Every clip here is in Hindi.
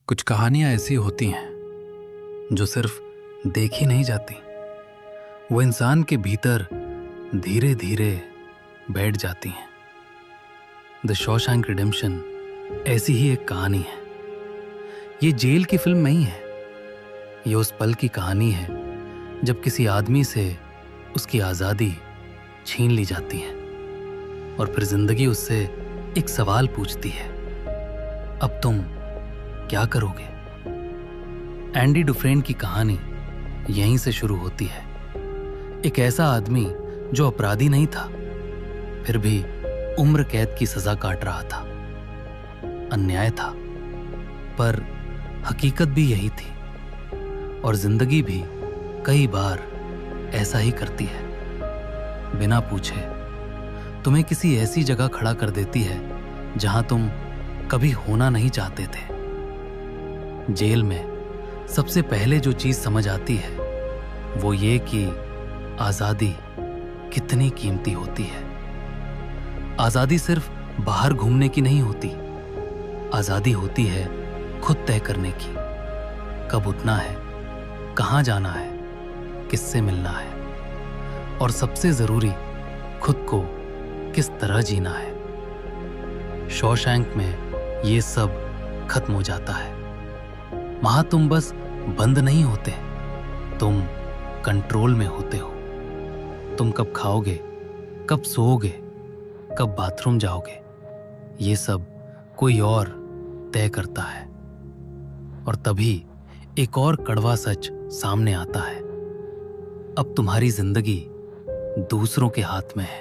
कुछ कहानियां ऐसी होती हैं जो सिर्फ देखी नहीं जाती, वो इंसान के भीतर धीरे धीरे बैठ जाती हैं। द शॉशैंक रिडेम्पशन ऐसी ही एक कहानी है। ये जेल की फिल्म नहीं है, ये उस पल की कहानी है जब किसी आदमी से उसकी आज़ादी छीन ली जाती है और फिर जिंदगी उससे एक सवाल पूछती है, अब तुम क्या करोगे? एंडी डुफ्रेन की कहानी यहीं से शुरू होती है। एक ऐसा आदमी जो अपराधी नहीं था, फिर भी उम्र कैद की सजा काट रहा था। अन्याय था, पर हकीकत भी यही थी और जिंदगी भी कई बार ऐसा ही करती है। बिना पूछे तुम्हें किसी ऐसी जगह खड़ा कर देती है जहां तुम कभी होना नहीं चाहते थे। जेल में सबसे पहले जो चीज समझ आती है वो ये कि आजादी कितनी कीमती होती है। आजादी सिर्फ बाहर घूमने की नहीं होती, आजादी होती है खुद तय करने की, कब उठना है, कहां जाना है, किससे मिलना है और सबसे जरूरी खुद को किस तरह जीना है। शॉशैंक में ये सब खत्म हो जाता है। वहां तुम बस बंद नहीं होते, तुम कंट्रोल में होते हो। तुम कब खाओगे, कब सोओगे, कब बाथरूम जाओगे, ये सब कोई और तय करता है। और तभी एक और कड़वा सच सामने आता है, अब तुम्हारी जिंदगी दूसरों के हाथ में है।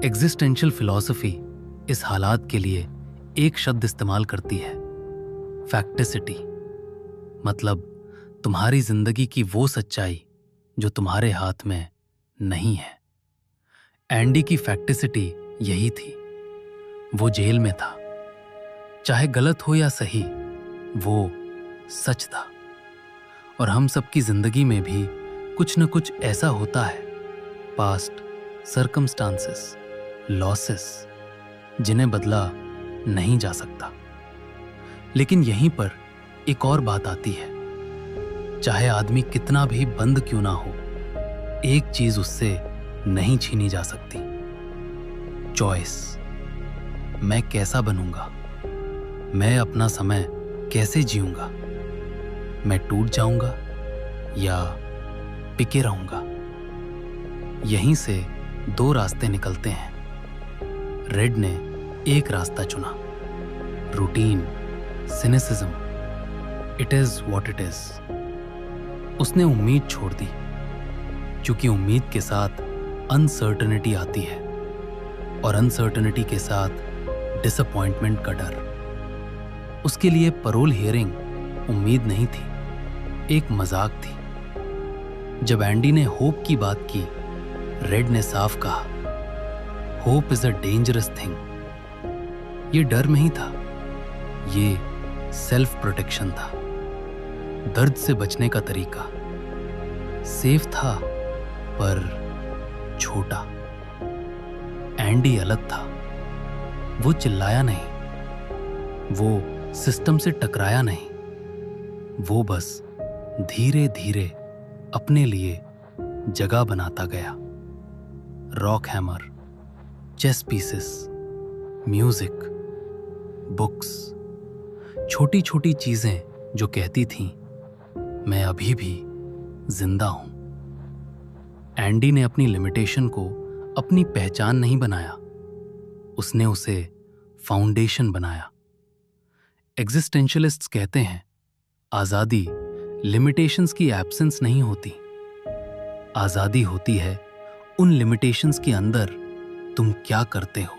एग्जिस्टेंशियल फिलॉसफी इस हालात के लिए एक शब्द इस्तेमाल करती है, फैक्टिसिटी। मतलब तुम्हारी जिंदगी की वो सच्चाई जो तुम्हारे हाथ में नहीं है। एंडी की फैक्टिसिटी यही थी। वो जेल में था, चाहे गलत हो या सही, वो सच था। और हम सबकी जिंदगी में भी कुछ न कुछ ऐसा होता है, पास्ट सर्कमस्टांसेस, लॉसेस, जिन्हें बदला नहीं जा सकता। लेकिन यहीं पर एक और बात आती है, चाहे आदमी कितना भी बंद क्यों ना हो, एक चीज उससे नहीं छीनी जा सकती, चॉइस। मैं कैसा बनूंगा, मैं अपना समय कैसे जीऊंगा, मैं टूट जाऊंगा या टिके रहूंगा। यहीं से दो रास्ते निकलते हैं। रेड ने एक रास्ता चुना, routine, cynicism, it is what it is. उसने उम्मीद छोड़ दी, क्योंकि उम्मीद के साथ अनसर्टेनिटी आती है और अनसर्टेनिटी के साथ डिसअपॉइंटमेंट का डर। उसके लिए पैरोल हियरिंग उम्मीद नहीं थी, एक मजाक थी। जब एंडी ने होप की बात की, रेड ने साफ कहा, hope is a dangerous thing. ये डर नहीं था, ये सेल्फ प्रोटेक्शन था। दर्द से बचने का तरीका सेफ था, पर छोटा। एंडी अलग था। वो चिल्लाया नहीं, वो सिस्टम से टकराया नहीं, वो बस धीरे धीरे अपने लिए जगह बनाता गया। Rock hammer, chess pieces, music, books, छोटी छोटी चीजें जो कहती थीं, मैं अभी भी जिंदा हूं। एंडी ने अपनी लिमिटेशन को अपनी पहचान नहीं बनाया, उसने उसे फाउंडेशन बनाया। एग्जिस्टेंशियलिस्ट्स कहते हैं, आजादी लिमिटेशंस की एब्सेंस नहीं होती, आजादी होती है उन लिमिटेशंस के अंदर तुम क्या करते हो।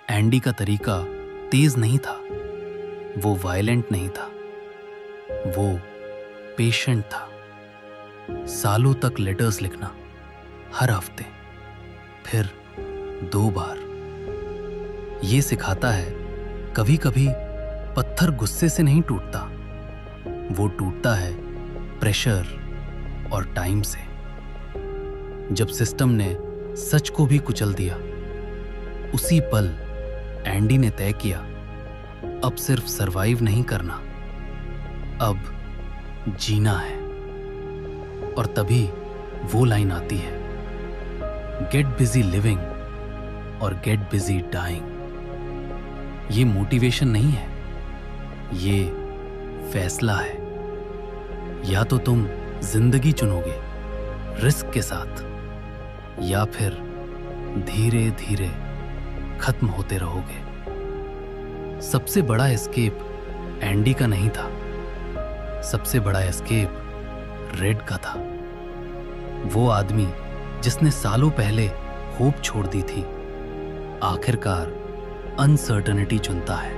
एंडी का तरीका तेज नहीं था, वो वायलेंट नहीं था, वो पेशेंट था। सालों तक लेटर्स लिखना, हर हफ्ते, फिर 2 बार। ये सिखाता है, कभी कभी पत्थर गुस्से से नहीं टूटता, वो टूटता है प्रेशर और टाइम से। जब सिस्टम ने सच को भी कुचल दिया, उसी पल एंडी ने तय किया, अब सिर्फ सरवाइव नहीं करना, अब जीना है। और तभी वो लाइन आती है, गेट बिजी लिविंग और गेट बिजी डाइंग। ये मोटिवेशन नहीं है, ये फैसला है। या तो तुम जिंदगी चुनोगे रिस्क के साथ, या फिर धीरे धीरे खत्म होते रहोगे। सबसे बड़ा एस्केप एंडी का नहीं था, सबसे बड़ा एस्केप रेड का था। वो आदमी जिसने सालों पहले होप छोड़ दी थी, आखिरकार अनसर्टेनिटी चुनता है।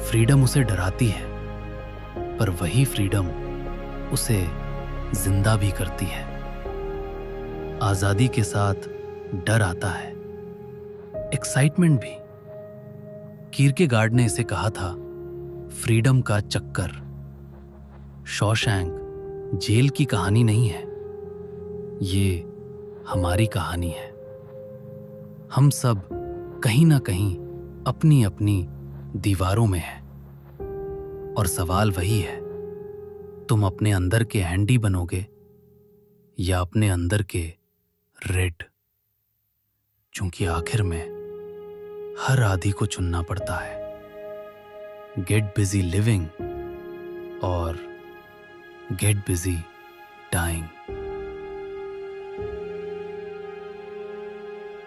फ्रीडम उसे डराती है, पर वही फ्रीडम उसे जिंदा भी करती है। आजादी के साथ डर आता है, एक्साइटमेंट भी। कीरकेगार्ड ने इसे कहा था फ्रीडम का चक्कर। शॉशैंक जेल की कहानी नहीं है, ये हमारी कहानी है। हम सब कहीं ना कहीं अपनी अपनी दीवारों में हैं, और सवाल वही है, तुम अपने अंदर के एंडी बनोगे या अपने अंदर के रेड? क्योंकि आखिर में हर आदि को चुनना पड़ता है, गेट बिजी लिविंग और गेट बिजी डाइंग।